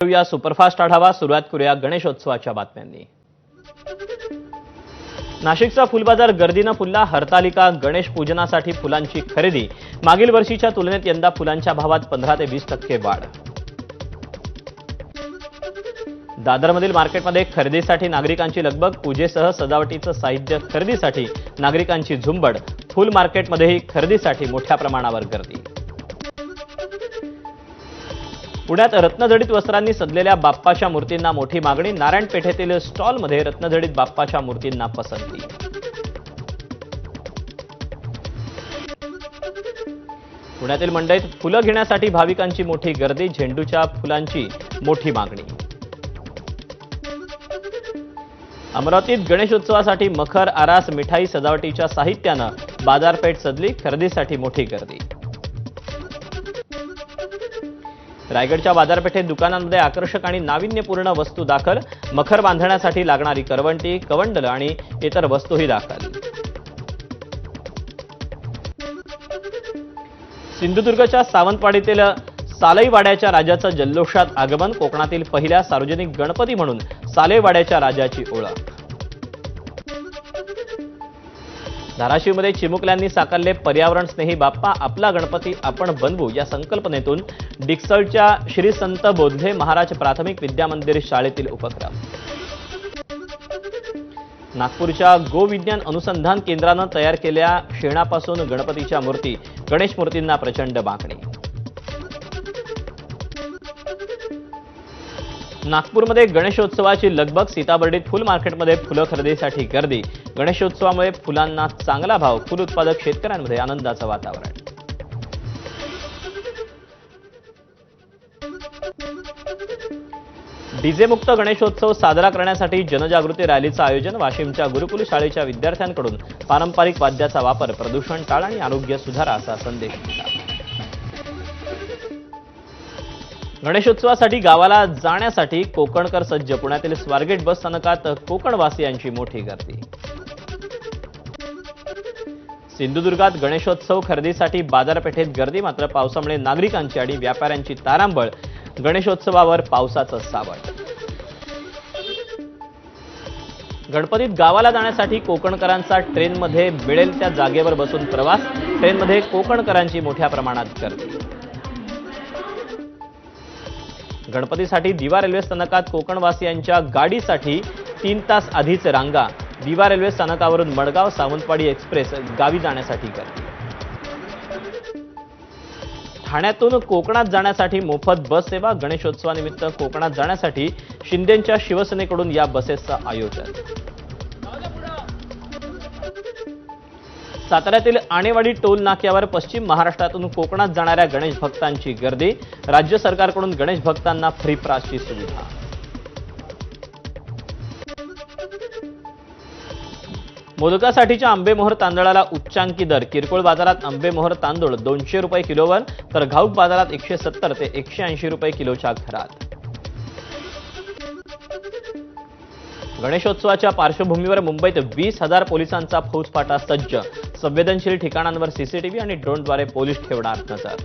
या सुपरफास्ट आढावा सुरुवात करूया गणेशोत्सवाच्या बातम्यांनी। नाशिकचा फुलबाजार गर्दीने फुलला। हरतालिका गणेश पूजनासाठी फुलांची खरेदी। मागील वर्षीच्या तुलनेत यंदा फुलांच्या भावात 15 ते 20% वाढ। दादरमधील मार्केटमध्ये खरेदीसाठी नागरिकांची लगबग। पूजेसह सजावटीचं साहित्य खरेदीसाठी नागरिकांची झुंबड। फुल मार्केटमध्येही खरेदीसाठी मोठ्या प्रमाणावर गर्दी। पुण्यात रत्नजडित वस्त्रांनी सजलेल्या बाप्पाच्या मूर्तींना मोठी मागणी। नारायण पेठेतील स्टॉलमध्ये रत्नजडित बाप्पाच्या मूर्तींना पसंती। पुण्यातील मंडईत फुलं घेण्यासाठी भाविकांची मोठी गर्दी। झेंडूच्या फुलांची मोठी मागणी। अमरावतीत गणेशोत्सवासाठी मखर, आरास, मिठाई, सजावटीच्या साहित्यानं बाजारपेठ सजली। खरेदीसाठी मोठी गर्दी। रायगडच्या बाजारपेठेत दुकानांमध्ये आकर्षक आणि नाविन्यपूर्ण वस्तू दाखल। मखर बांधण्यासाठी लागणारी करवंटी, कवंडलं आणि इतर वस्तूही दाखल। सिंधुदुर्गच्या सावंतवाडीतील सालईवाड्याच्या राजाचं जल्लोषात आगमन। कोकणातील पहिल्या सार्वजनिक गणपती म्हणून सालईवाड्याच्या राजाची ओळख। धाराशिवमध्ये चिमुकल्यांनी साकारले पर्यावरण स्नेही बाप्पा। आपला गणपती आपण बनवू या संकल्पनेतून डिक्सलच्या श्री संत बोधले महाराज प्राथमिक विद्यामंदिर शाळेतील उपक्रम। नागपूरच्या गो विज्ञान अनुसंधान केंद्रानं तयार केलेल्या शेणापासून गणपतीच्या मूर्ती। गणेश मूर्तींना प्रचंड मागणी। नागपूरमध्ये गणेशोत्सवाची लगबग। सीताबर्डीत फुल मार्केटमध्ये फुलं खरेदीसाठी गर्दी। गणेशोत्सवामुळे फुलांना चांगला भाव। फुल उत्पादक शेतकऱ्यांमध्ये आनंदाचं वातावरण। डीजे मुक्त गणेशोत्सव साजरा करण्यासाठी जनजागृती रॅलीचं आयोजन। वाशिमच्या गुरुकुल शाळेच्या विद्यार्थ्यांकडून पारंपरिक वाद्याचा वापर। प्रदूषण टाळा आणि आरोग्य सुधारा असा संदेश दिला। गणेशोत्सवासाठी गावाला जाण्यासाठी कोकणकर सज्ज। पुण्यातील स्वारगेट बस स्थानकात कोकणवासियांची मोठी गर्दी। सिंधुदुर्गात गणेशोत्सव खरेदीसाठी बाजारपेठेत गर्दी। मात्र पावसामुळे नागरिकांची आणि व्यापाऱ्यांची तारांबळ। गणेशोत्सवावर पावसाचं सावट। गणपतीत गावाला जाण्यासाठी कोकणकरांचा ट्रेनमध्ये मिळेल त्या जागेवर बसून प्रवास। ट्रेनमध्ये कोकणकरांची मोठ्या प्रमाणात गर्दी। गणपतीसाठी दिवा रेल्वे स्थानकात कोकणवासियांच्या गाडीसाठी 3 तास आधीच रांगा। दिवा रेल्वे स्थानकावरून मडगाव सावंतवाडी एक्सप्रेस गावी जाण्यासाठी गर्दी। ठाण्यातून कोकणात जाण्यासाठी मोफत बस सेवा। गणेशोत्सवानिमित्त कोकणात जाण्यासाठी शिंदेंच्या शिवसेनेकडून या बसेसचं आयोजन। साताऱ्यातील आणेवाडी टोल नाक्यावर पश्चिम महाराष्ट्रातून कोकणात जाणाऱ्या गणेश भक्तांची गर्दी। राज्य सरकारकडून गणेश भक्तांना फ्री पासची सुविधा। मोदकासाठीच्या आंबेमोहर तांदळाला उच्चांकी दर। किरकोळ बाजारात आंबेमोहर तांदूळ 200 रुपये किलोवर, तर घाऊक बाजारात 170 ते 180 रुपये किलोच्या घरात। गणेशोत्सवाच्या पार्श्वभूमीवर मुंबईत 20,000 पोलिसांचा फौजफाटा सज्ज। संवेदनशील ठिकाणांवर सीसीटीव्ही आणि ड्रोनद्वारे पोलीस ठेवणार नजर।